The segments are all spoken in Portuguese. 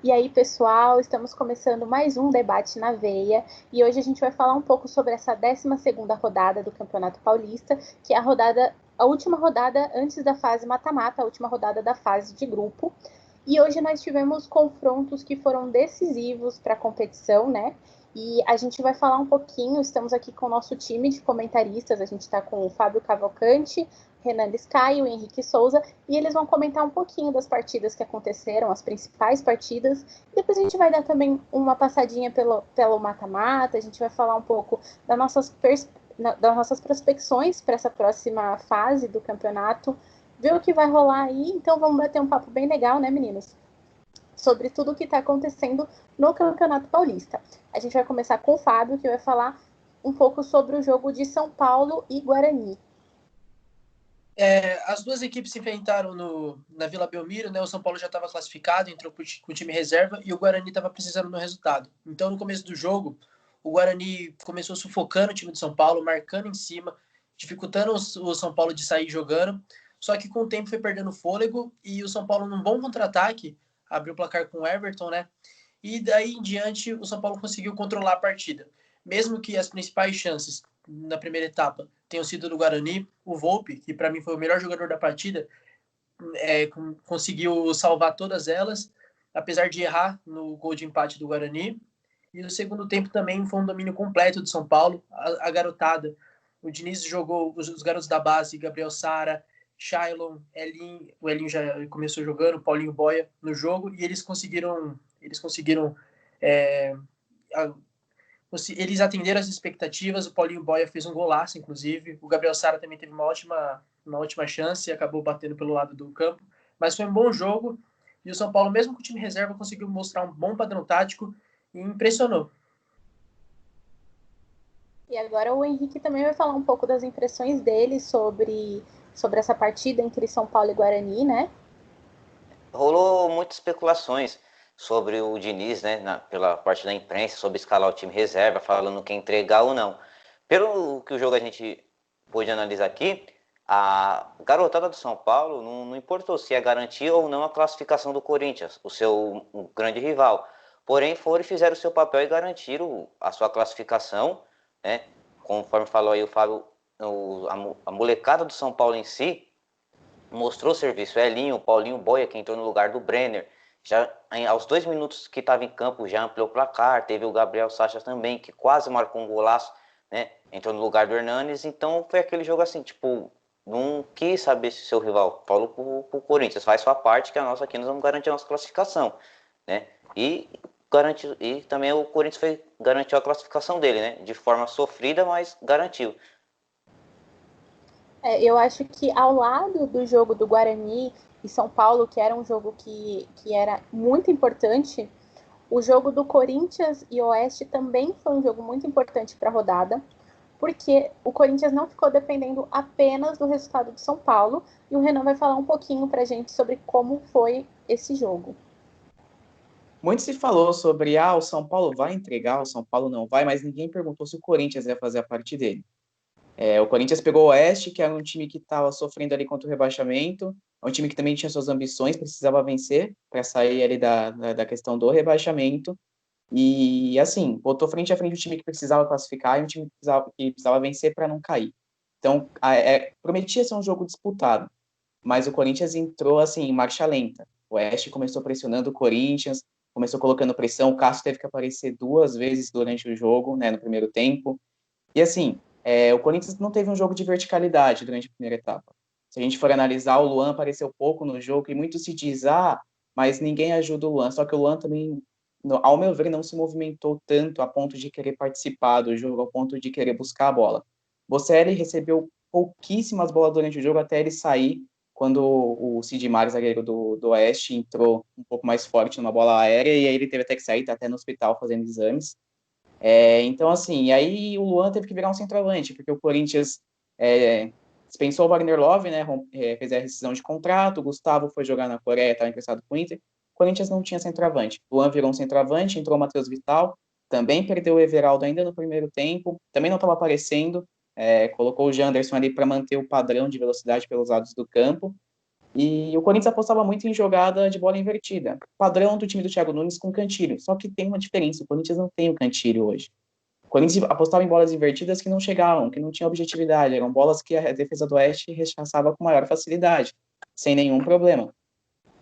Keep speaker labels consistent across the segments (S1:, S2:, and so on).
S1: E aí, pessoal, estamos começando mais um debate na veia e hoje a gente vai falar um pouco sobre essa 12ª rodada do Campeonato Paulista, que é a última rodada antes da fase mata-mata, a última rodada da fase de grupo. E hoje nós tivemos confrontos que foram decisivos para a competição, né? E a gente vai falar um pouquinho, estamos aqui com o nosso time de comentaristas, a gente está com o Fábio Cavalcante, Renan Sky e o Henrique Souza, e eles vão comentar um pouquinho das partidas que aconteceram, as principais partidas, e depois a gente vai dar também uma passadinha pelo mata-mata, a gente vai falar um pouco das nossas prospecções para essa próxima fase do campeonato, ver o que vai rolar aí, então vamos bater um papo bem legal, né, meninos? Sobre tudo o que está acontecendo no Campeonato Paulista. A gente vai começar com o Fábio, que vai falar um pouco sobre o jogo de São Paulo e Guarani.
S2: As duas equipes se enfrentaram na Vila Belmiro, né? O São Paulo já estava classificado, entrou com o time reserva e o Guarani estava precisando do resultado. Então, no começo do jogo, o Guarani começou sufocando o time de São Paulo, marcando em cima, dificultando o São Paulo de sair jogando. Só que com o tempo foi perdendo fôlego e o São Paulo, num bom contra-ataque, abriu o placar com o Everton, né? E daí em diante, o São Paulo conseguiu controlar a partida. Mesmo que as principais chances na primeira etapa tenham sido do Guarani, o Volpi, que para mim foi o melhor jogador da partida, conseguiu salvar todas elas, apesar de errar no gol de empate do Guarani. E no segundo tempo também foi um domínio completo do São Paulo. A garotada, o Diniz jogou os garotos da base, Gabriel Sara, Shailon, Elin, o Elin já começou jogando, Paulinho Boia no jogo, e eles conseguiram eles atenderam as expectativas. O Paulinho Boia fez um golaço, inclusive. O Gabriel Sara também teve uma ótima chance e acabou batendo pelo lado do campo. Mas foi um bom jogo. E o São Paulo, mesmo com o time reserva, conseguiu mostrar um bom padrão tático e impressionou.
S1: E agora o Henrique também vai falar um pouco das impressões dele sobre essa partida entre São Paulo e Guarani, né?
S3: Rolou muitas especulações sobre o Diniz, né, pela parte da imprensa, sobre escalar o time reserva, falando quem entregar ou não. Pelo que o jogo a gente pôde analisar aqui, a garotada do São Paulo não importou se é garantir ou não a classificação do Corinthians, o seu grande rival. Porém, foram e fizeram o seu papel e garantiram a sua classificação, né? Conforme falou aí o Fábio, a molecada do São Paulo em si mostrou serviço. Elinho, Paulinho Boia, que entrou no lugar do Brenner, já aos 2 minutos que estava em campo já ampliou o placar. Teve o Gabriel Sacha também, que quase marcou um golaço, né? Entrou no lugar do Hernanes. Então foi aquele jogo assim, tipo, não quis saber se seu rival falou pro Corinthians, faz sua parte que a nossa aqui nós vamos garantir a nossa classificação, né? E também o Corinthians garantiu a classificação dele, né? De forma sofrida, mas garantiu.
S1: Eu acho que ao lado do jogo do Guarani e São Paulo, que era um jogo que era muito importante, o jogo do Corinthians e Oeste também foi um jogo muito importante para a rodada, porque o Corinthians não ficou dependendo apenas do resultado do São Paulo, e o Renan vai falar um pouquinho para a gente sobre como foi esse jogo.
S4: Muito se falou sobre, o São Paulo vai entregar, o São Paulo não vai, mas ninguém perguntou se o Corinthians ia fazer a parte dele. O Corinthians pegou o Oeste, que era um time que estava sofrendo ali contra o rebaixamento, é um time que também tinha suas ambições, precisava vencer para sair ali da questão do rebaixamento, e assim, botou frente a frente o time que precisava classificar e um time que precisava vencer para não cair. Então, prometia ser um jogo disputado, mas o Corinthians entrou assim, em marcha lenta. O Oeste começou pressionando o Corinthians, começou colocando pressão, o Cássio teve que aparecer 2 vezes durante o jogo, né, no primeiro tempo, e assim, o Corinthians não teve um jogo de verticalidade durante a primeira etapa. Se a gente for analisar, o Luan apareceu pouco no jogo e muito se diz, mas ninguém ajuda o Luan. Só que o Luan também, ao meu ver, não se movimentou tanto a ponto de querer participar do jogo, ao ponto de querer buscar a bola. Bocelli recebeu pouquíssimas bolas durante o jogo até ele sair, quando o Sidmar, zagueiro do Oeste, entrou um pouco mais forte numa bola aérea e aí ele teve até que sair, tá até no hospital fazendo exames. Então, assim, aí o Luan teve que virar um centroavante, porque o Corinthians dispensou o Wagner Love, né, fez a rescisão de contrato, o Gustavo foi jogar na Coreia, estava emprestado com o Inter, o Corinthians não tinha centroavante. O Luan virou um centroavante, entrou o Matheus Vital, também perdeu o Everaldo ainda no primeiro tempo, também não estava aparecendo, colocou o Janderson ali para manter o padrão de velocidade pelos lados do campo, E o Corinthians apostava muito em jogada de bola invertida, padrão do time do Thiago Nunes com Cantillo. Só que tem uma diferença, o Corinthians não tem o Cantillo hoje. O Corinthians apostava em bolas invertidas que não chegavam, que não tinham objetividade, eram bolas que a defesa do Oeste rechaçava com maior facilidade, sem nenhum problema.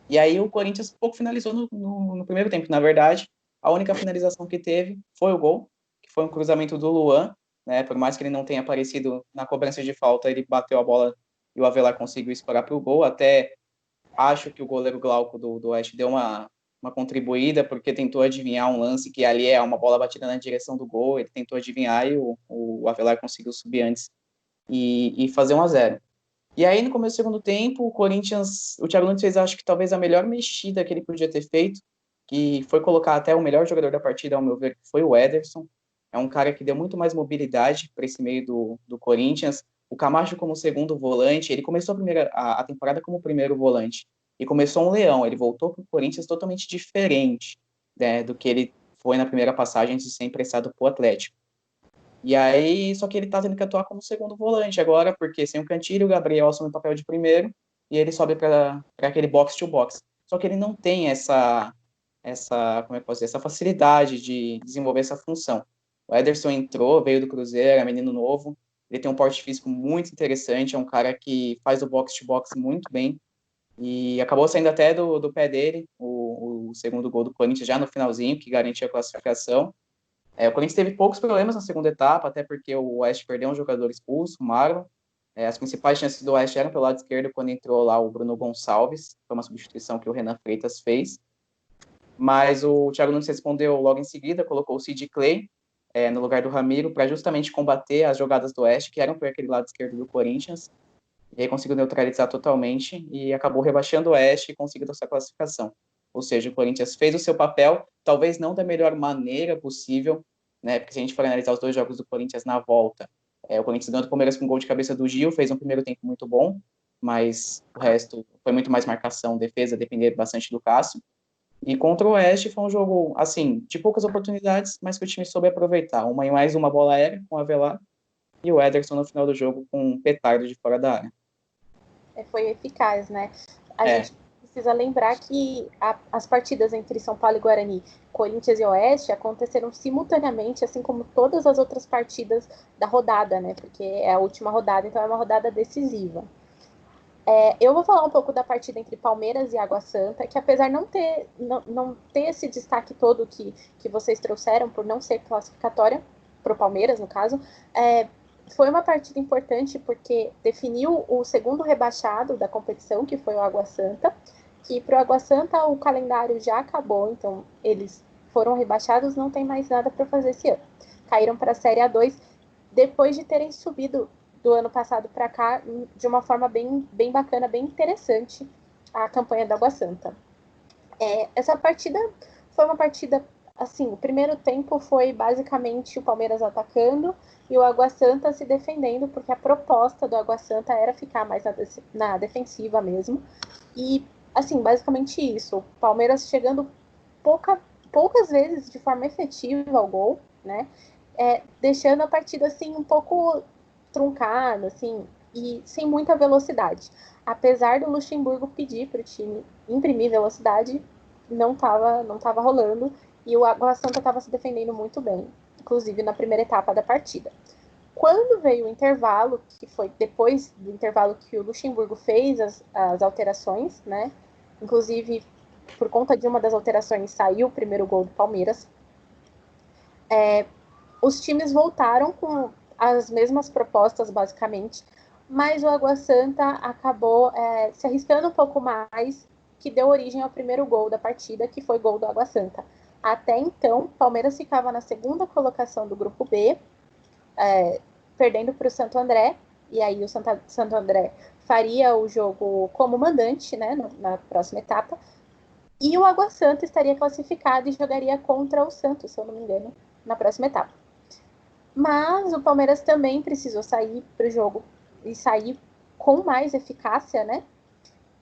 S4: E aí o Corinthians pouco finalizou no primeiro tempo. Na verdade, a única finalização que teve foi o gol, que foi um cruzamento do Luan, né? Por mais que ele não tenha aparecido na cobrança de falta, ele bateu a bola e o Avelar conseguiu escorar para o gol. Até acho que o goleiro Glauco do Oeste deu uma contribuída, porque tentou adivinhar um lance que ali é uma bola batida na direção do gol, ele tentou adivinhar e o Avelar conseguiu subir antes e fazer 1-0. E aí, no começo do segundo tempo, o Thiago Nunes fez, acho que talvez a melhor mexida que ele podia ter feito, que foi colocar até o melhor jogador da partida, ao meu ver, que foi o Ederson. É um cara que deu muito mais mobilidade para esse meio do Corinthians. O Camacho como segundo volante, ele começou a temporada como primeiro volante e começou um leão. Ele voltou para o Corinthians totalmente diferente, né, do que ele foi na primeira passagem de ser emprestado para o Atlético. E aí, só que ele tá tendo que atuar como segundo volante agora, porque sem o Cantillo, o Gabriel assume o papel de primeiro e ele sobe para aquele box to box. Só que ele não tem como é que eu posso dizer, essa facilidade de desenvolver essa função. O Ederson entrou, veio do Cruzeiro, é menino novo, ele tem um porte físico muito interessante, é um cara que faz o box to box muito bem e acabou saindo até do pé dele o segundo gol do Corinthians já no finalzinho, que garantia a classificação. O Corinthians teve poucos problemas na segunda etapa, até porque o Oeste perdeu um jogador expulso, o Marlon. As principais chances do Oeste eram pelo lado esquerdo, quando entrou lá o Bruno Gonçalves, foi uma substituição que o Renan Freitas fez. Mas o Thiago Nunes respondeu logo em seguida, colocou o Sid Clay no lugar do Ramiro, para justamente combater as jogadas do Oeste, que eram por aquele lado esquerdo do Corinthians. E aí conseguiu neutralizar totalmente e acabou rebaixando o Oeste e conseguiu essa classificação. Ou seja, o Corinthians fez o seu papel, talvez não da melhor maneira possível, né? Porque se a gente for analisar os dois jogos do Corinthians na volta, o Corinthians ganhou do Palmeiras com um gol de cabeça do Gil, fez um primeiro tempo muito bom, mas o resto foi muito mais marcação, defesa, depender bastante do Cássio. E contra o Oeste foi um jogo, assim, de poucas oportunidades, mas que o time soube aproveitar. Mais uma bola aérea com o Avelar e o Ederson no final do jogo com um petardo de fora da área.
S1: Foi eficaz, né? A gente precisa lembrar que as partidas entre São Paulo e Guarani, Corinthians e Oeste aconteceram simultaneamente, assim como todas as outras partidas da rodada, né? Porque é a última rodada, então é uma rodada decisiva. Eu vou falar um pouco da partida entre Palmeiras e Água Santa, que apesar de não ter esse destaque todo que vocês trouxeram, por não ser classificatória, para o Palmeiras, no caso, foi uma partida importante porque definiu o segundo rebaixado da competição, que foi o Água Santa, que para o Água Santa o calendário já acabou, então eles foram rebaixados, não tem mais nada para fazer esse ano. Caíram para a Série A2 depois de terem subido do ano passado para cá de uma forma bem bacana, bem interessante a campanha da Água Santa. Essa partida foi uma partida assim, o primeiro tempo foi basicamente o Palmeiras atacando e o Água Santa se defendendo, porque a proposta do Água Santa era ficar mais na defensiva mesmo. E, assim, basicamente isso. O Palmeiras chegando poucas vezes de forma efetiva ao gol, né? Deixando a partida, assim, um pouco truncada, assim, e sem muita velocidade. Apesar do Luxemburgo pedir para o time imprimir velocidade, não tava rolando. E o Água Santa estava se defendendo muito bem, inclusive na primeira etapa da partida. Quando veio o intervalo, que foi depois do intervalo que o Luxemburgo fez as alterações, né? Inclusive, por conta de uma das alterações, saiu o primeiro gol do Palmeiras. Os times voltaram com as mesmas propostas, basicamente, mas o Água Santa acabou se arriscando um pouco mais, que deu origem ao primeiro gol da partida, que foi gol do Água Santa. Até então, o Palmeiras ficava na segunda colocação do grupo B, perdendo para o Santo André, e aí o Santo André faria o jogo como mandante, né, na próxima etapa, e o Água Santa estaria classificado e jogaria contra o Santos, se eu não me engano, na próxima etapa. Mas o Palmeiras também precisou sair para o jogo e sair com mais eficácia, né?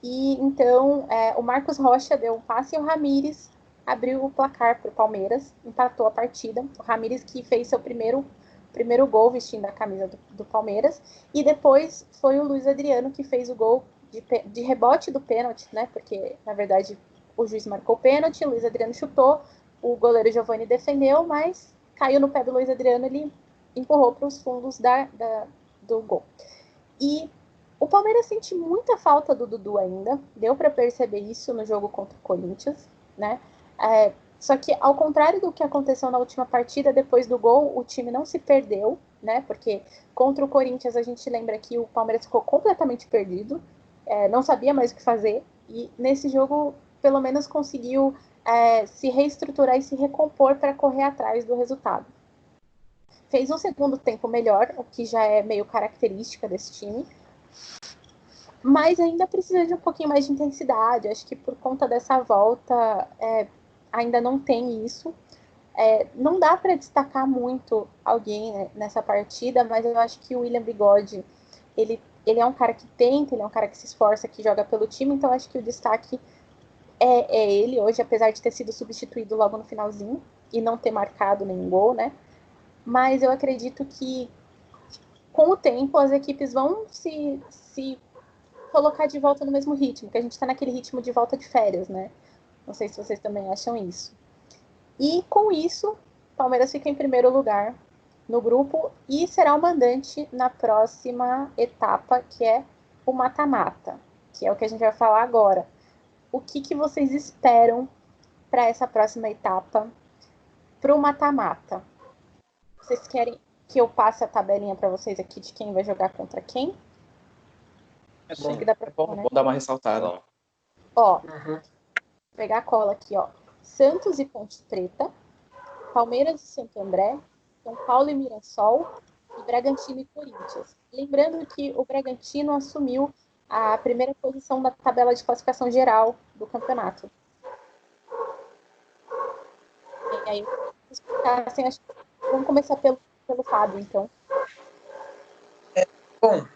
S1: E então o Marcos Rocha deu um passe e o Ramires abriu o placar para o Palmeiras, empatou a partida. O Ramires que fez seu primeiro gol vestindo a camisa do Palmeiras, e depois foi o Luiz Adriano que fez o gol de rebote do pênalti, né? Porque, na verdade, o juiz marcou o pênalti, o Luiz Adriano chutou, o goleiro Giovani defendeu, mas caiu no pé do Luiz Adriano, ele empurrou para os fundos do gol. E o Palmeiras sente muita falta do Dudu ainda, deu para perceber isso no jogo contra o Corinthians, né? Só que, ao contrário do que aconteceu na última partida, depois do gol, o time não se perdeu, né? Porque contra o Corinthians a gente lembra que o Palmeiras ficou completamente perdido, não sabia mais o que fazer, e nesse jogo, pelo menos, conseguiu se reestruturar e se recompor para correr atrás do resultado. Fez um segundo tempo melhor, o que já é meio característica desse time, mas ainda precisa de um pouquinho mais de intensidade. Acho que por conta dessa volta ainda não tem isso. Não dá para destacar muito alguém, né, nessa partida, mas eu acho que o William Bigode, ele é um cara que tenta, ele é um cara que se esforça, que joga pelo time, então acho que o destaque é ele hoje, apesar de ter sido substituído logo no finalzinho e não ter marcado nenhum gol, né? Mas eu acredito que com o tempo as equipes vão se colocar de volta no mesmo ritmo, que a gente está naquele ritmo de volta de férias, né? Não sei se vocês também acham isso. E com isso, o Palmeiras fica em primeiro lugar no grupo e será o mandante na próxima etapa, que é o mata-mata, que é o que a gente vai falar agora. O que vocês esperam para essa próxima etapa, para o mata-mata? Vocês querem que eu passe a tabelinha para vocês aqui de quem vai jogar contra quem?
S4: Acho que dá pra, né? Vou dar uma ressaltada.
S1: Ó, pegar a cola aqui, ó. Santos e Ponte Preta, Palmeiras e Santo André, São Paulo e Mirassol e Bragantino e Corinthians. Lembrando que o Bragantino assumiu a primeira posição da tabela de classificação geral do campeonato. E aí, assim, acho que vamos começar pelo Fábio, então.
S2: Bom,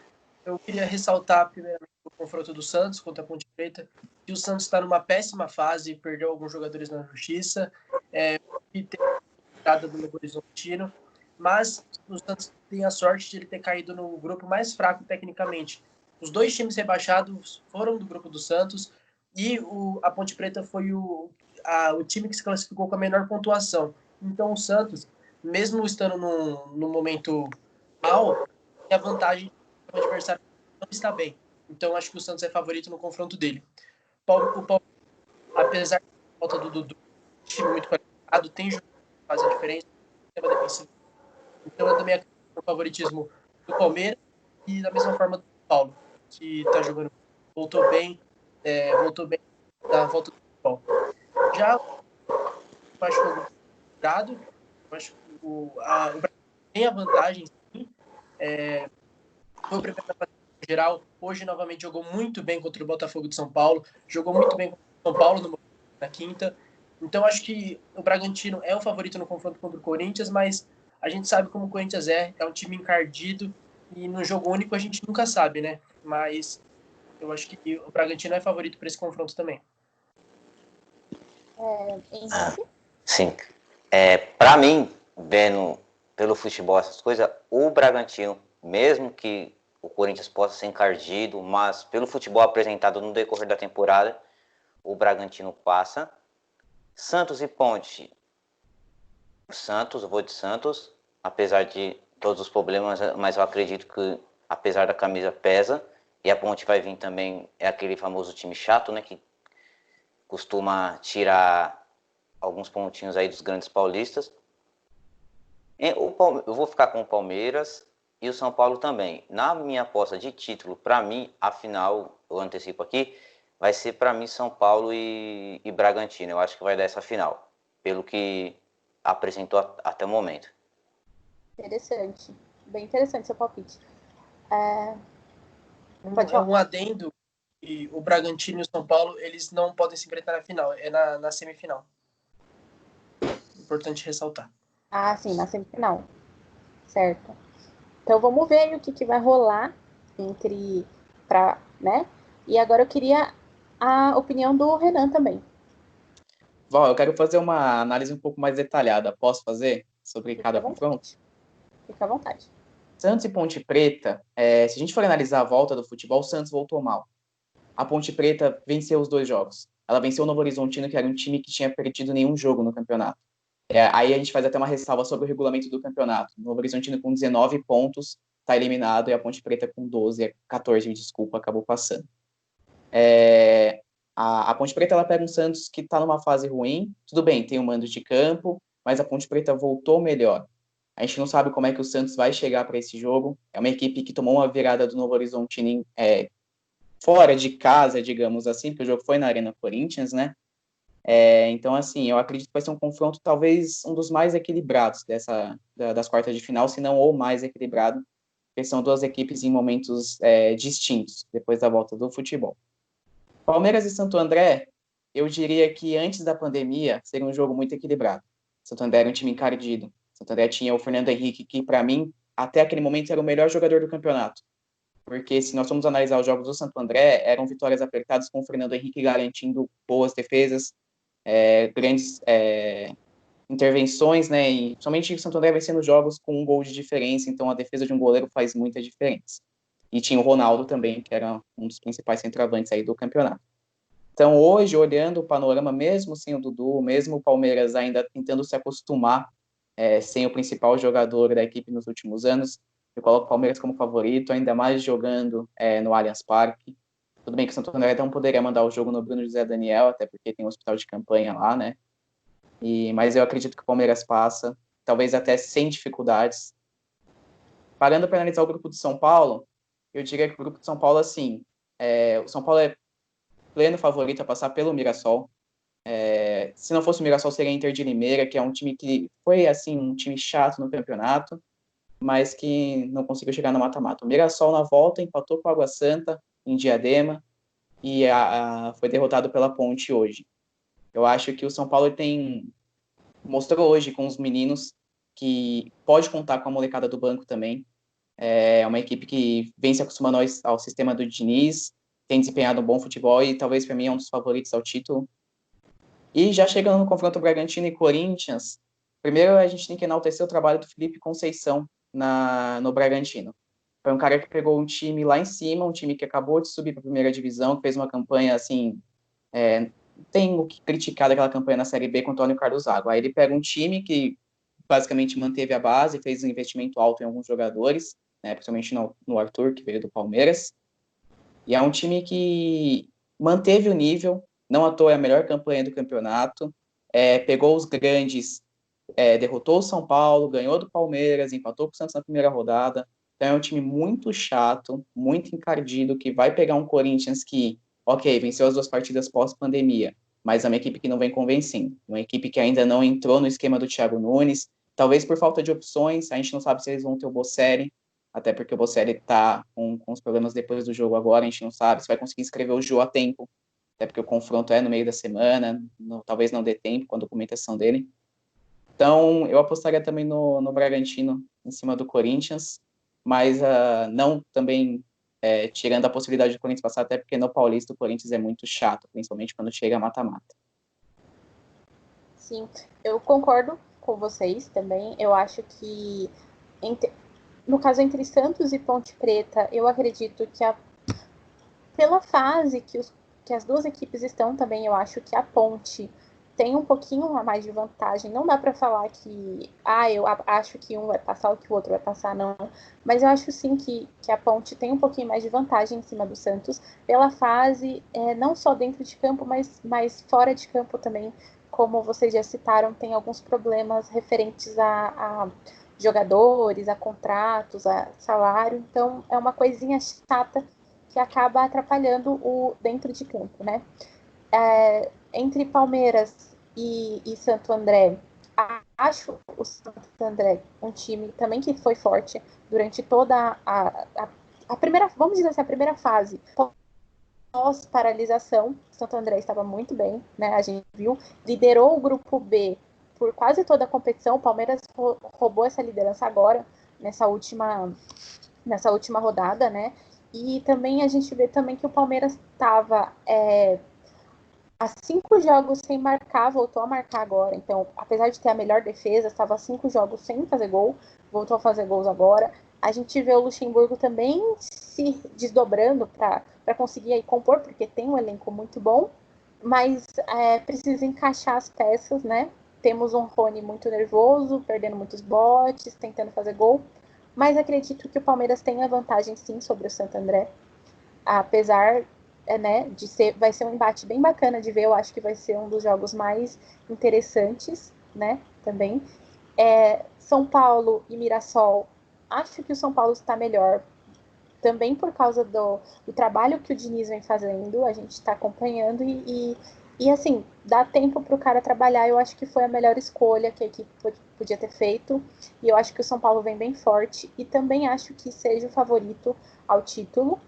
S2: eu queria ressaltar primeiramente o confronto do Santos contra a Ponte Preta, que o Santos está numa péssima fase, perdeu alguns jogadores na justiça, e tem entrada do Novo Horizontino, mas o Santos tem a sorte de ele ter caído no grupo mais fraco tecnicamente. Os dois times rebaixados foram do grupo do Santos e a Ponte Preta foi o time que se classificou com a menor pontuação. Então o Santos, mesmo estando num momento mal, tem a vantagem do adversário não está bem. Então acho que o Santos é favorito no confronto dele. O Palmeiras, apesar da falta do Dudu, time muito qualificado, tem jogadores que fazem a diferença no sistema defensivo. Então eu também acredito no favoritismo do Palmeiras e da mesma forma do São Paulo, que está jogando, voltou bem da volta do futebol. Já eu acho que eu acho que o Brasil tem a vantagem, sim. Foi o primeiro da geral. Hoje, novamente, jogou muito bem contra o Botafogo de São Paulo. Jogou muito bem contra o São Paulo na quinta. Então, acho que o Bragantino é o favorito no confronto contra o Corinthians, mas a gente sabe como o Corinthians é um time encardido e no jogo único a gente nunca sabe, né? Mas eu acho que o Bragantino é favorito para esse confronto também.
S3: Sim. Para mim, vendo pelo futebol essas coisas, o Bragantino, mesmo que o Corinthians possa ser encardido, mas pelo futebol apresentado no decorrer da temporada, o Bragantino passa. Santos e Ponte. Eu vou de Santos, apesar de todos os problemas, mas eu acredito que, apesar da camisa, pesa. E a Ponte vai vir também, é aquele famoso time chato, né, que costuma tirar alguns pontinhos aí dos grandes paulistas. Eu vou ficar com o Palmeiras e o São Paulo também. Na minha aposta de título, para mim, a final, eu antecipo aqui, vai ser para mim São Paulo e Bragantino. Eu acho que vai dar essa final, pelo que apresentou até o momento.
S1: Interessante. Bem interessante seu palpite.
S2: Um adendo, e o Bragantino e o São Paulo, eles não podem se enfrentar na final, é na semifinal. Importante ressaltar.
S1: Ah, sim, na semifinal. Certo. Então vamos ver aí o que vai rolar né? E agora eu queria a opinião do Renan também.
S4: Val, eu quero fazer uma análise um pouco mais detalhada. Posso fazer sobre cada confronto?
S1: Fica à vontade.
S4: Santos e Ponte Preta, se a gente for analisar a volta do futebol, o Santos voltou mal. a Ponte Preta venceu os 2 jogos. Ela venceu o Novo Horizontino, que era um time que tinha perdido nenhum jogo no campeonato. Aí a gente faz até uma ressalva sobre o regulamento do campeonato. O Novo Horizontino com 19 pontos está eliminado, e a Ponte Preta com 14, desculpa, acabou passando. A Ponte Preta ela pega um Santos que está numa fase ruim. Tudo bem, tem um mando de campo, mas a Ponte Preta voltou melhor. A gente não sabe como é que o Santos vai chegar para esse jogo. É uma equipe que tomou uma virada do Novo Horizontino fora de casa, digamos assim, porque o jogo foi na Arena Corinthians, né? Então, assim, eu acredito que vai ser um confronto talvez um dos mais equilibrados das quartas de final, se não o mais equilibrado, porque são 2 equipes em momentos distintos depois da volta do futebol. Palmeiras e Santo André, eu diria que antes da pandemia seria um jogo muito equilibrado. Santo André era um time encardido. Santo André tinha o Fernando Henrique, que para mim, até aquele momento, era o melhor jogador do campeonato. Porque se nós formos analisar os jogos do Santo André, eram vitórias apertadas com o Fernando Henrique garantindo boas defesas, grandes intervenções, né? E somente o Santo André vencendo jogos com 1 gol de diferença, então a defesa de um goleiro faz muita diferença. E tinha o Ronaldo também, que era um dos principais centroavantes aí do campeonato. Então, hoje, olhando o panorama, mesmo sem o Dudu, mesmo o Palmeiras ainda tentando se acostumar sem o principal jogador da equipe nos últimos anos, eu coloco o Palmeiras como favorito, ainda mais jogando no Allianz Parque. Tudo bem que o Santo André não poderia mandar o jogo no Bruno José Daniel, até porque tem um hospital de campanha lá, né? Mas eu acredito que o Palmeiras passa, talvez até sem dificuldades. Parando para analisar o grupo de São Paulo, eu diria que o grupo de São Paulo, assim, o São Paulo é pleno favorito a passar pelo Mirassol. Se não fosse o Mirassol, seria Inter de Limeira, que é um time que foi, assim, um time chato no campeonato, mas que não conseguiu chegar no mata-mata. O Mirassol, na volta, empatou com a Água Santa, em Diadema, e foi derrotado pela Ponte hoje. Eu acho que o São Paulo mostrou hoje com os meninos que pode contar com a molecada do banco também. É uma equipe que vem se acostumando ao sistema do Diniz, tem desempenhado um bom futebol e talvez para mim é um dos favoritos ao título. E já chegando no confronto Bragantino e Corinthians, primeiro a gente tem que enaltecer o trabalho do Felipe Conceição no Bragantino. Foi um cara que pegou um time lá em cima, um time que acabou de subir para a primeira divisão, que fez uma campanha assim, tem o que criticar daquela campanha na Série B com o Antônio Carlos Zago. Aí ele pega um time que basicamente manteve a base, fez um investimento alto em alguns jogadores, né, principalmente no Arthur, que veio do Palmeiras, e é um time que manteve o nível, não à toa é a melhor campanha do campeonato, pegou os grandes, derrotou o São Paulo, ganhou do Palmeiras, empatou com o Santos na primeira rodada. Então é um time muito chato, muito encardido, que vai pegar um Corinthians que, ok, venceu as 2 partidas pós-pandemia, mas é uma equipe que não vem convencendo, uma equipe que ainda não entrou no esquema do Thiago Nunes, talvez por falta de opções. A gente não sabe se eles vão ter o Bocelli, até porque o Bocelli está com os problemas depois do jogo agora, a gente não sabe se vai conseguir inscrever o Jô a tempo, até porque o confronto é no meio da semana, talvez não dê tempo com a documentação dele. Então, eu apostaria também no Bragantino em cima do Corinthians, mas não também tirando a possibilidade do Corinthians passar, até porque no Paulista o Corinthians é muito chato, principalmente quando chega a mata-mata.
S1: Sim, eu concordo com vocês também. Eu acho que, no caso entre Santos e Ponte Preta, eu acredito que pela fase que as 2 equipes estão também, eu acho que a Ponte tem um pouquinho a mais de vantagem. Não dá para falar que, eu acho que um vai passar ou que o outro vai passar, não. Mas eu acho sim que a Ponte tem um pouquinho mais de vantagem em cima do Santos, pela fase, não só dentro de campo, mas fora de campo também. Como vocês já citaram, tem alguns problemas referentes a jogadores, a contratos, a salário. Então, é uma coisinha chata que acaba atrapalhando o dentro de campo, né? Entre Palmeiras e Santo André, acho o Santo André um time também que foi forte durante toda a primeira, vamos dizer assim, a primeira fase pós-paralisação. Santo André estava muito bem, né? A gente viu, liderou o grupo B por quase toda a competição. O Palmeiras roubou essa liderança agora, nessa última rodada, né? E também a gente vê também que o Palmeiras estava há 5 jogos sem marcar, voltou a marcar agora. Então, apesar de ter a melhor defesa, estava 5 jogos sem fazer gol, voltou a fazer gols agora. A gente vê o Luxemburgo também se desdobrando para conseguir aí compor, porque tem um elenco muito bom, mas precisa encaixar as peças, né? Temos um Rony muito nervoso, perdendo muitos botes, tentando fazer gol, mas acredito que o Palmeiras tem a vantagem sim sobre o Santo André, apesar né, de vai ser um embate bem bacana de ver, eu acho que vai ser um dos jogos mais interessantes, né, também. São Paulo e Mirassol, acho que o São Paulo está melhor, também por causa do trabalho que o Diniz vem fazendo, a gente está acompanhando e assim, dá tempo para o cara trabalhar, eu acho que foi a melhor escolha que a equipe podia ter feito, e eu acho que o São Paulo vem bem forte, e também acho que seja o favorito ao título.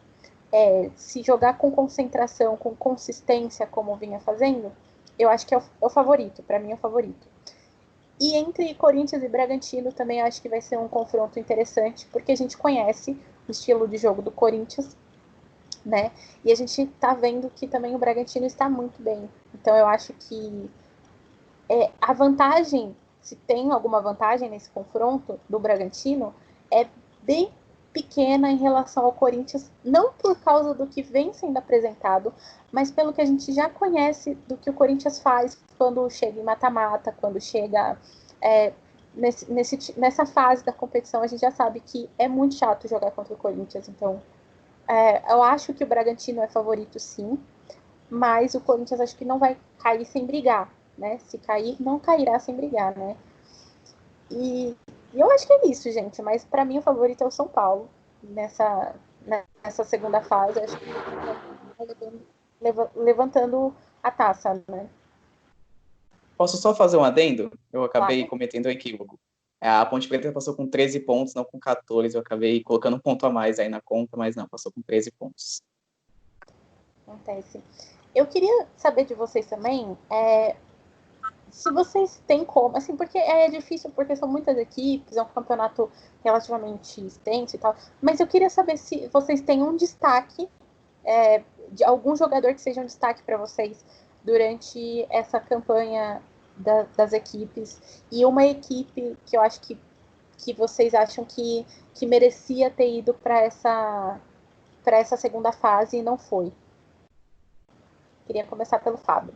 S1: Se jogar com concentração, com consistência, como vinha fazendo, eu acho que é o favorito, para mim é o favorito. E entre Corinthians e Bragantino também acho que vai ser um confronto interessante, porque a gente conhece o estilo de jogo do Corinthians, né? E a gente tá vendo que também o Bragantino está muito bem. Então eu acho que a vantagem, se tem alguma vantagem nesse confronto do Bragantino, é bem pequena em relação ao Corinthians, não por causa do que vem sendo apresentado, mas pelo que a gente já conhece do que o Corinthians faz quando chega em mata-mata, quando chega nessa fase da competição, a gente já sabe que é muito chato jogar contra o Corinthians, então eu acho que o Bragantino é favorito sim, mas o Corinthians acho que não vai cair sem brigar, né? Se cair, não cairá sem brigar, né? E eu acho que é isso, gente. Mas para mim o favorito é o São Paulo nessa segunda fase. Acho que levantando a taça, né?
S4: Posso só fazer um adendo? Eu acabei
S1: Claro.
S4: cometendo um equívoco. A Ponte Preta passou com 13 pontos, não com 14. Eu acabei colocando um ponto a mais aí na conta, mas não, passou com 13 pontos.
S1: Acontece. Eu queria saber de vocês também, se vocês têm como, assim, porque é difícil, porque são muitas equipes, é um campeonato relativamente extenso e tal, mas eu queria saber se vocês têm um destaque de algum jogador que seja um destaque para vocês durante essa campanha das equipes, e uma equipe que eu acho que vocês acham que merecia ter ido para essa segunda fase e não foi. Queria começar pelo Fábio.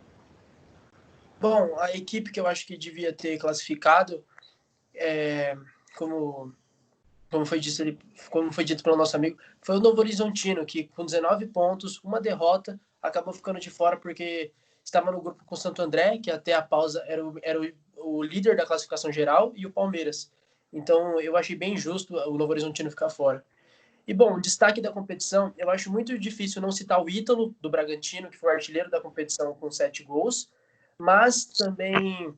S2: Bom, a equipe que eu acho que devia ter classificado, como foi dito pelo nosso amigo, foi o Novo Horizontino, que com 19 pontos, uma derrota, acabou ficando de fora porque estava no grupo com o Santo André, que até a pausa era o líder da classificação geral, e o Palmeiras. Então eu achei bem justo o Novo Horizontino ficar fora. E bom, o destaque da competição, eu acho muito difícil não citar o Ítalo, do Bragantino, que foi o artilheiro da competição com 7 gols, mas também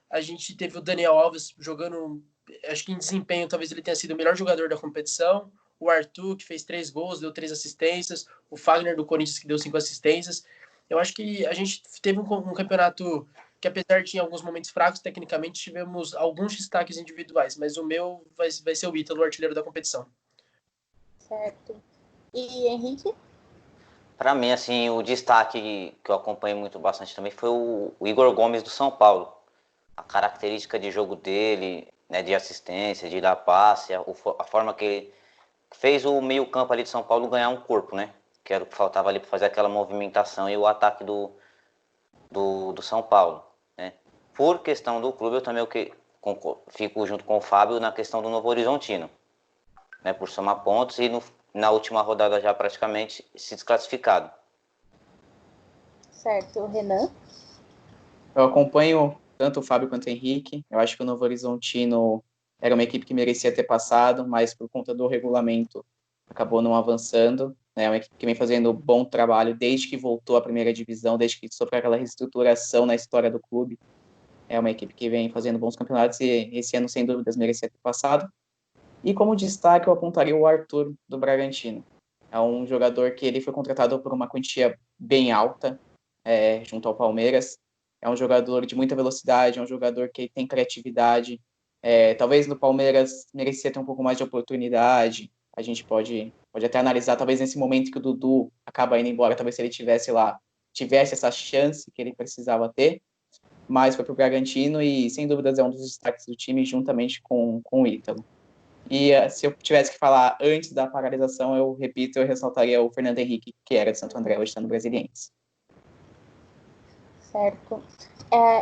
S2: a gente teve o Daniel Alves jogando, acho que em desempenho talvez ele tenha sido o melhor jogador da competição, o Arthur, que fez 3 gols, deu 3 assistências, o Fagner do Corinthians, que deu 5 assistências. Eu acho que a gente teve um campeonato que, apesar de ter alguns momentos fracos, tecnicamente tivemos alguns destaques individuais, mas o meu vai ser o Ítalo, o artilheiro da competição.
S1: Certo. E Henrique?
S3: Para mim, assim, o destaque que eu acompanhei muito bastante também foi o Igor Gomes do São Paulo. A característica de jogo dele, né, de assistência, de dar passe, a forma que ele fez o meio-campo ali de São Paulo ganhar um corpo, né? Que era o que faltava ali para fazer aquela movimentação e o ataque do São Paulo, né? Por questão do clube, eu também fico junto com o Fábio na questão do Novo Horizontino, né? Por somar pontos e na última rodada já praticamente se desclassificado.
S1: Certo. Renan?
S4: Eu acompanho tanto o Fábio quanto o Henrique. Eu acho que o Novo Horizontino era uma equipe que merecia ter passado, mas por conta do regulamento acabou não avançando. É uma equipe que vem fazendo bom trabalho desde que voltou à primeira divisão, desde que sofreu aquela reestruturação na história do clube. É uma equipe que vem fazendo bons campeonatos e esse ano, sem dúvidas, merecia ter passado. E como destaque, eu apontaria o Arthur, do Bragantino. É um jogador que ele foi contratado por uma quantia bem alta, junto ao Palmeiras. É um jogador de muita velocidade, é um jogador que tem criatividade. Talvez no Palmeiras merecia ter um pouco mais de oportunidade. A gente pode até analisar, talvez nesse momento que o Dudu acaba indo embora, talvez se ele tivesse essa chance que ele precisava ter, mas foi para o Bragantino e, sem dúvidas, é um dos destaques do time, juntamente com o Ítalo. E se eu tivesse que falar antes da paralisação, eu repito, eu ressaltaria o Fernando Henrique, que era de Santo André, hoje está no Brasiliense.
S1: Certo.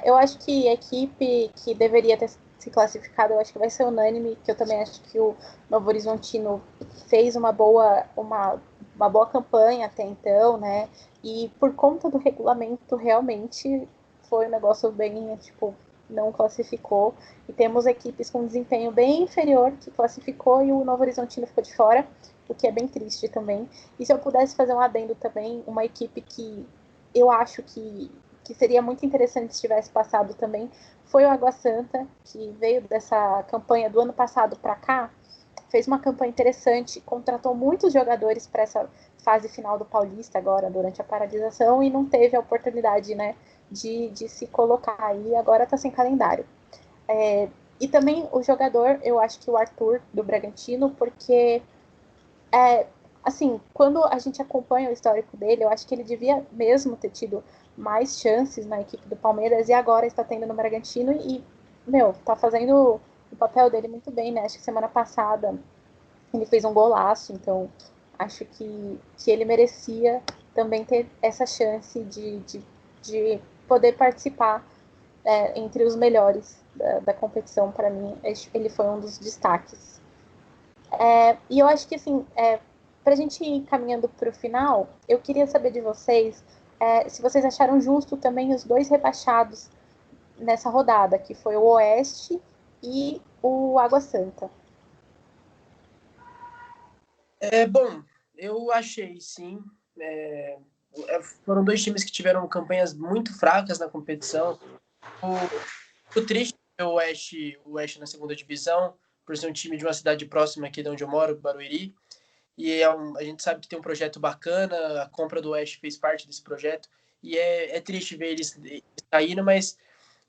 S1: Eu acho que a equipe que deveria ter se classificado, eu acho que vai ser unânime, que eu também acho que o Novo Horizontino fez uma boa campanha até então, né? E por conta do regulamento, realmente foi um negócio bem, tipo, não classificou. E temos equipes com desempenho bem inferior que classificou e o Novo Horizontino ficou de fora, o que é bem triste também. E se eu pudesse fazer um adendo também, uma equipe que eu acho que seria muito interessante se tivesse passado também, foi o Água Santa, que veio dessa campanha do ano passado para cá, fez uma campanha interessante, contratou muitos jogadores para essa fase final do Paulista agora, durante a paralisação, e não teve a oportunidade, né, de se colocar aí, agora está sem calendário. E também o jogador, eu acho que o Arthur, do Bragantino, porque assim, quando a gente acompanha o histórico dele, eu acho que ele devia mesmo ter tido mais chances na equipe do Palmeiras e agora está tendo no Bragantino e, tá fazendo o papel dele muito bem, né? Acho que semana passada ele fez um golaço, então acho que ele merecia também ter essa chance de poder participar entre os melhores da competição. Para mim, ele foi um dos destaques. E eu acho que, assim, para a gente ir caminhando para o final, eu queria saber de vocês se vocês acharam justo também os dois rebaixados nessa rodada, que foi o Oeste e o Água Santa.
S2: Bom, eu achei, sim. Foram dois times que tiveram campanhas muito fracas na competição. O triste é o Oeste na segunda divisão, por ser um time de uma cidade próxima aqui de onde eu moro, Barueri. E a gente sabe que tem um projeto bacana, a compra do Oeste fez parte desse projeto. E é triste ver eles saindo, mas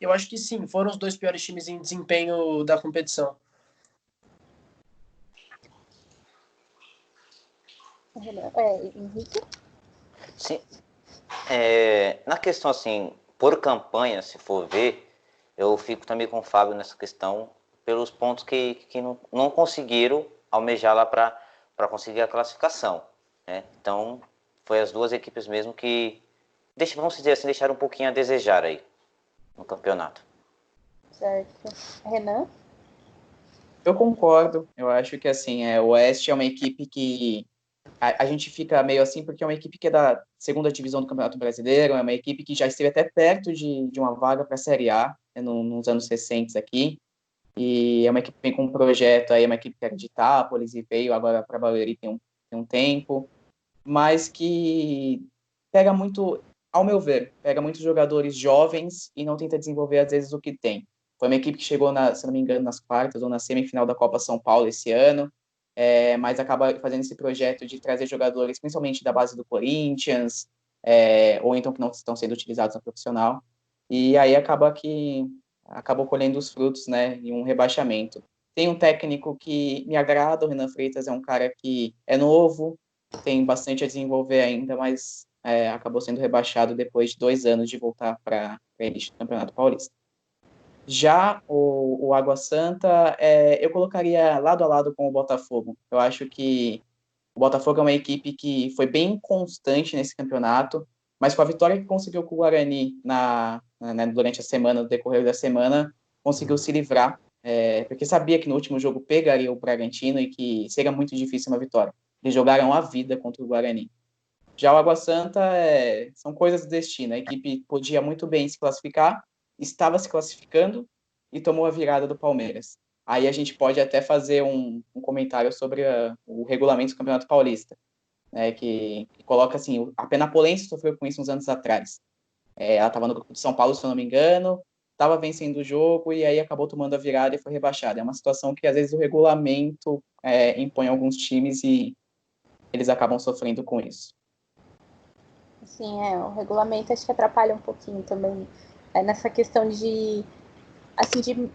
S2: eu acho que sim, foram os dois piores times em desempenho da competição.
S1: Henrique?
S3: Sim. Na questão, assim, por campanha, se for ver, eu fico também com o Fábio nessa questão, pelos pontos que não conseguiram almejar lá para conseguir a classificação, né? Então, foi as duas equipes mesmo que, vamos dizer assim, deixaram um pouquinho a desejar aí no campeonato.
S1: Certo. Renan?
S4: Eu concordo, eu acho que assim, o Oeste é uma equipe que a gente fica meio assim porque é uma equipe que é da segunda divisão do Campeonato Brasileiro, é uma equipe que já esteve até perto de uma vaga para a Série A, né, nos anos recentes aqui, e é uma equipe que vem com um projeto aí, uma equipe que era de Itápolis e veio agora para Barueri tem um tempo, mas que pega muito, ao meu ver, pega muitos jogadores jovens e não tenta desenvolver às vezes o que tem. Foi uma equipe que chegou, se não me engano, nas quartas ou na semifinal da Copa São Paulo esse ano, mas acaba fazendo esse projeto de trazer jogadores, principalmente da base do Corinthians, ou então que não estão sendo utilizados no profissional, e aí acabou colhendo os frutos, né, em um rebaixamento. Tem um técnico que me agrada, o Renan Freitas é um cara que é novo, tem bastante a desenvolver ainda, mas acabou sendo rebaixado depois de 2 anos de voltar para a elite do Campeonato Paulista. Já o Água Santa, eu colocaria lado a lado com o Botafogo. Eu acho que o Botafogo é uma equipe que foi bem constante nesse campeonato, mas com a vitória que conseguiu com o Guarani durante a semana, no decorrer da semana, conseguiu se livrar, porque sabia que no último jogo pegaria o Bragantino e que seria muito difícil uma vitória. Eles jogaram a vida contra o Guarani. Já o Água Santa são coisas do destino. A equipe podia muito bem se classificar, estava se classificando e tomou a virada do Palmeiras. Aí a gente pode até fazer um comentário sobre o regulamento do Campeonato Paulista, né, que coloca assim, a Penapolense sofreu com isso uns anos atrás. Ela estava no grupo de São Paulo, se eu não me engano, estava vencendo o jogo e aí acabou tomando a virada e foi rebaixada. É uma situação que às vezes o regulamento impõe a alguns times e eles acabam sofrendo com isso.
S1: Sim, o regulamento acho que atrapalha um pouquinho também nessa questão de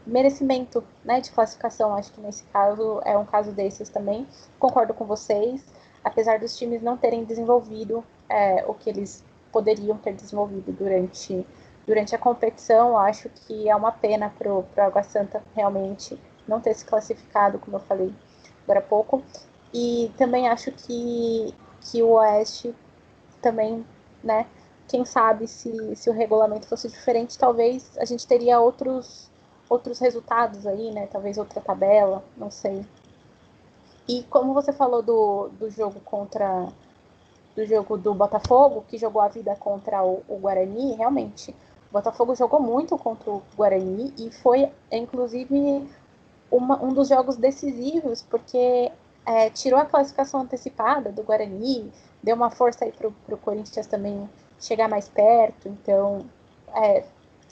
S1: merecimento, né, de classificação. Acho que nesse caso é um caso desses também. Concordo com vocês, apesar dos times não terem desenvolvido o que eles poderiam ter desenvolvido durante a competição. Acho que é uma pena para o Água Santa realmente não ter se classificado, como eu falei, agora há pouco. E também acho que o Oeste também, né? Quem sabe se o regulamento fosse diferente, talvez a gente teria outros resultados aí, né? Talvez outra tabela, não sei. E como você falou do jogo do Botafogo, que jogou a vida contra o Guarani, realmente, o Botafogo jogou muito contra o Guarani e foi, inclusive, um dos jogos decisivos, porque tirou a classificação antecipada do Guarani, deu uma força aí pro Corinthians também chegar mais perto, então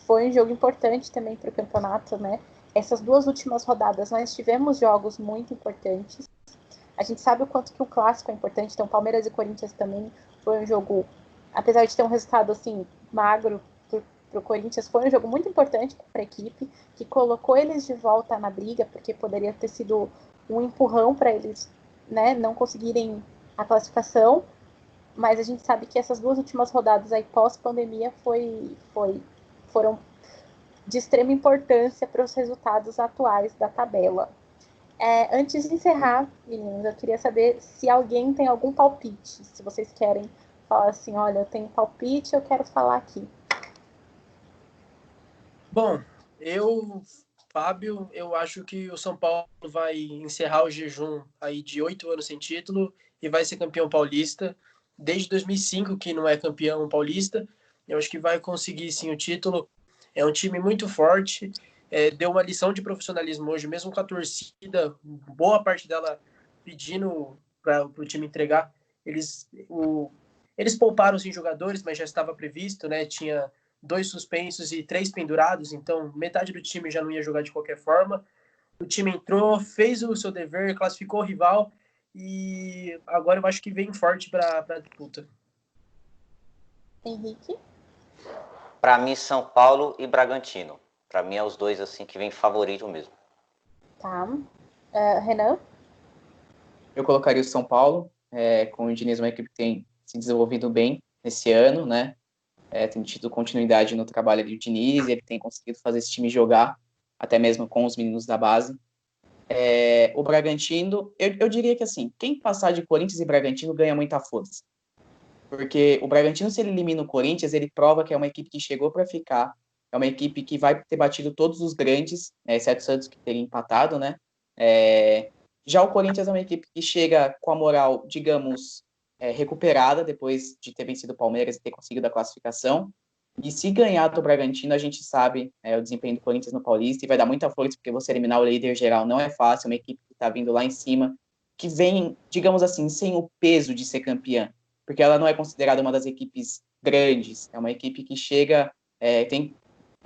S1: foi um jogo importante também para o campeonato, né? Essas 2 últimas rodadas nós tivemos jogos muito importantes. A gente sabe o quanto que o clássico é importante, então Palmeiras e Corinthians também foi um jogo, apesar de ter um resultado assim magro para o Corinthians, foi um jogo muito importante para a equipe, que colocou eles de volta na briga, porque poderia ter sido um empurrão para eles, né, não conseguirem a classificação, mas a gente sabe que essas 2 últimas rodadas aí pós-pandemia foram de extrema importância para os resultados atuais da tabela. Antes de encerrar, meninos, eu queria saber se alguém tem algum palpite. Se vocês querem falar assim, olha, eu tenho palpite, eu quero falar aqui.
S2: Bom, Fábio, eu acho que o São Paulo vai encerrar o jejum aí de 8 anos sem título e vai ser campeão paulista. Desde 2005 que não é campeão paulista, eu acho que vai conseguir sim o título. É um time muito forte, deu uma lição de profissionalismo hoje, mesmo com a torcida, boa parte dela pedindo para o time entregar. Eles pouparam sim jogadores, mas já estava previsto, né? Tinha 2 suspensos e 3 pendurados, então metade do time já não ia jogar de qualquer forma. O time entrou, fez o seu dever, classificou o rival e agora eu acho que vem forte para a disputa.
S1: Henrique?
S3: Para mim, São Paulo e Bragantino. Para mim, é os dois assim que vem favorito mesmo.
S1: Tá. Renan?
S4: Eu colocaria o São Paulo, com o Diniz, uma equipe que tem se desenvolvido bem nesse ano, né? Tem tido continuidade no trabalho do Diniz, ele tem conseguido fazer esse time jogar, até mesmo com os meninos da base. O Bragantino, eu diria que assim, quem passar de Corinthians e Bragantino ganha muita força. Porque o Bragantino, se ele elimina o Corinthians, ele prova que é uma equipe que chegou para ficar, é uma equipe que vai ter batido todos os grandes, exceto o Santos, que teria empatado, né? Já o Corinthians é uma equipe que chega com a moral, digamos, recuperada, depois de ter vencido o Palmeiras e ter conseguido a classificação. E se ganhar do Bragantino, a gente sabe o desempenho do Corinthians no Paulista e vai dar muita força, porque você eliminar o líder geral não é fácil, é uma equipe que está vindo lá em cima, que vem, digamos assim, sem o peso de ser campeã, porque ela não é considerada uma das equipes grandes, é uma equipe que chega, tem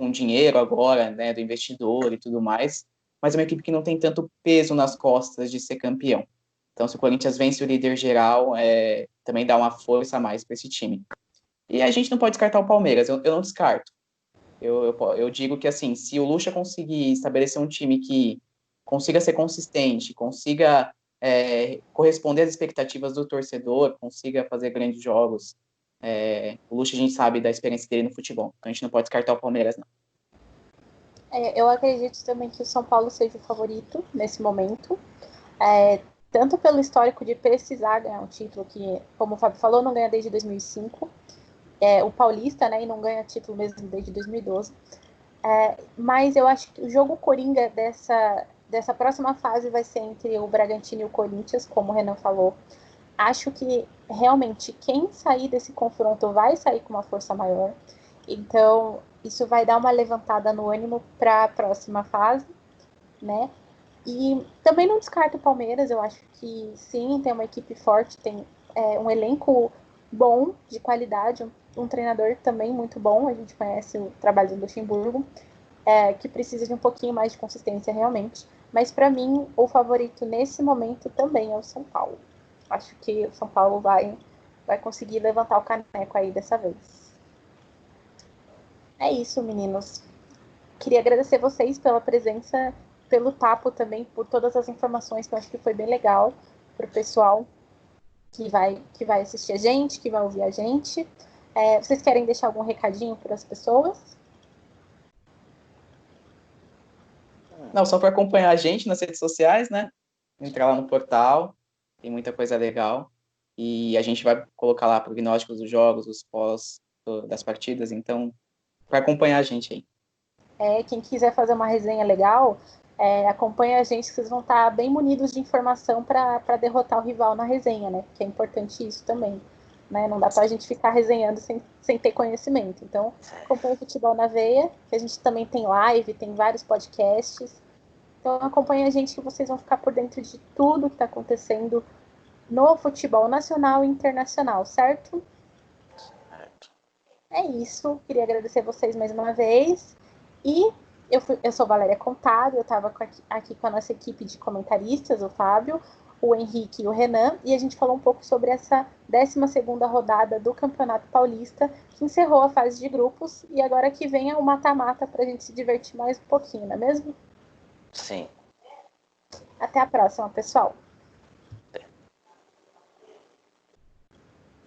S4: um dinheiro agora, né, do investidor e tudo mais, mas é uma equipe que não tem tanto peso nas costas de ser campeão. Então, se o Corinthians vence o líder geral, também dá uma força a mais para esse time. E a gente não pode descartar o Palmeiras, eu não descarto. Eu digo que, assim, se o Lucha conseguir estabelecer um time que consiga ser consistente, consiga corresponder às expectativas do torcedor, consiga fazer grandes jogos, o Lucha a gente sabe da experiência dele no futebol, então a gente não pode descartar o Palmeiras, não.
S1: Eu acredito também que o São Paulo seja o favorito nesse momento, tanto pelo histórico de precisar ganhar um título que, como o Fábio falou, não ganha desde 2005, o Paulista, né, e não ganha título mesmo desde 2012. Mas eu acho que o jogo coringa dessa próxima fase vai ser entre o Bragantino e o Corinthians, como o Renan falou. Acho que realmente quem sair desse confronto vai sair com uma força maior. Então, isso vai dar uma levantada no ânimo para a próxima fase, né? E também não descarto o Palmeiras, eu acho que sim, tem uma equipe forte, tem um elenco bom, de qualidade, um treinador também muito bom, a gente conhece o trabalho do Luxemburgo, que precisa de um pouquinho mais de consistência realmente, mas para mim o favorito nesse momento também é o São Paulo. Acho que o São Paulo vai conseguir levantar o caneco aí dessa vez. É isso, meninos. Queria agradecer vocês pela presença, pelo papo também, por todas as informações que eu acho que foi bem legal para o pessoal que vai assistir a gente, que vai ouvir a gente. Vocês querem deixar algum recadinho para as pessoas?
S4: Não, só para acompanhar a gente nas redes sociais, né? entrar lá no portal, tem muita coisa legal. E a gente vai colocar lá prognósticos dos jogos, os pós das partidas, então, para acompanhar a gente aí.
S1: Quem quiser fazer uma resenha legal, acompanha a gente, que vocês vão estar bem munidos de informação para derrotar o rival na resenha, né? Que é importante isso também. Né? Não dá para a gente ficar resenhando sem ter conhecimento. Então, acompanha o Futebol na Veia, que a gente também tem live, tem vários podcasts. Então, acompanha a gente, que vocês vão ficar por dentro de tudo que está acontecendo no futebol nacional e internacional, certo? É isso. Queria agradecer vocês mais uma vez. E eu sou Valéria Contado, eu estava aqui com a nossa equipe de comentaristas, o Fábio, o Henrique e o Renan, e a gente falou um pouco sobre essa 12ª rodada do Campeonato Paulista, que encerrou a fase de grupos, e agora que vem é o mata-mata para a gente se divertir mais um pouquinho, não é mesmo?
S3: Sim.
S1: Até a próxima, pessoal!